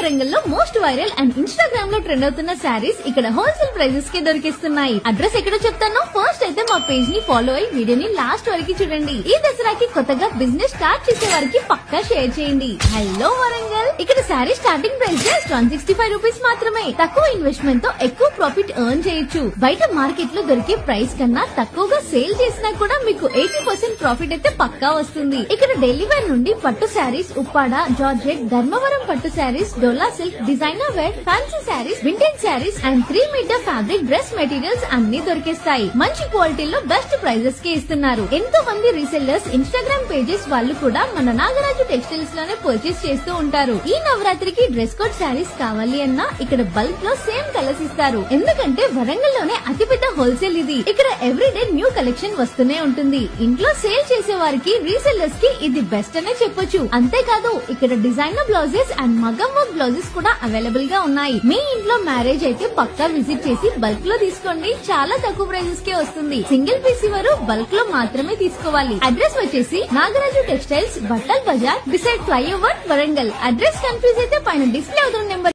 వరంగల్ లో most viral and Instagram లో trend అవుతున్న శారీస్ ఇక్కడ హోల్సేల్ ప్రైజెస్ కి దొరికిస్తున్నాయి. అడ్రస్ ఎక్కడో చెప్తాను. ఫస్ట్ అయితే మా పేజ్ ని ఫాలో అయ్యి వీడియోని లాస్ట్ వరకు చూడండి. ఈ దసరాకి కొత్తగా బిజినెస్ స్టార్ట్ చేసే వారికి పక్కా షేర్ చేయండి. హలో వరంగల్, ఇక్కడ sari starting price just 165 rupees మాత్రమే. తక్కువ ఇన్వెస్ట్మెంట్ తో ఎక్కువ ప్రాఫిట్ ఎర్న్ చేయొచ్చు. బయట మార్కెట్ లో దొరికే ప్రైస్ కన్నా తక్కువగా సేల్ చేసినా కూడా మీకు 80% ప్రాఫిట్ అయితే పక్కా వస్తుంది. ఇక్కడ డైలీ వేర్ నుండి పట్టు శారీస్, ఉప్పాడ, జార్జెట్, ధర్మవరం పట్టు శారీస్, డోలా silk, designer wear, fancy sarees, vintage sarees and 3 metre fabric dress materials అన్ని దొరికేస్తాయి. మంచి క్వాలిటీలో బెస్ట్ ప్రైజెస్ కి ఇస్తున్నారు. ఎంతో మంది రీసెల్లర్స్, ఇన్స్టాగ్రామ్ పేజెస్ వాళ్ళు కూడా మన నాగరాజు టెక్స్టైల్స్ లోనే పర్చేస్ చేస్తూ ఉంటారు. ఈ నవరాత్రికి డ్రెస్ కోడ్ శారీస్ కావాలి అన్నా ఇక్కడ బల్క్ లో సేమ్ కలర్స్ ఇస్తారు. ఎందుకంటే వరంగల్ లోనే అతిపెద్ద హోల్సేల్ ఇది. ఇక్కడ ఎవ్రీడే న్యూ కలెక్షన్ వస్తూనే ఉంటుంది. ఇంట్లో సేల్ చేసే వారికి, రీసెల్లర్స్ కి ఇది బెస్ట్ అనే చెప్పొచ్చు. అంతేకాదు ఇక్కడ డిజైనర్ బ్లౌజెస్ అండ్ మగం వర్క్ బ్లౌజెస్ కూడా అవైలబుల్ గా ఉన్నాయి. మీ ఇంట్లో మ్యారేజ్ అయితే పక్కా విజిట్ చేసి బల్క్ లో తీసుకోండి. చాలా తక్కువ ప్రైజెస్ కే వస్తుంది. సింగిల్ పీస్ వారు బల్క్ లో మాత్రమే తీసుకోవాలి. అడ్రస్ వచ్చేసి Nagaraju textiles, Battal Bazar, beside flyover, Warangal. Address confuse అయితే పైన డిస్ప్లే అవుతున్న నెంబర్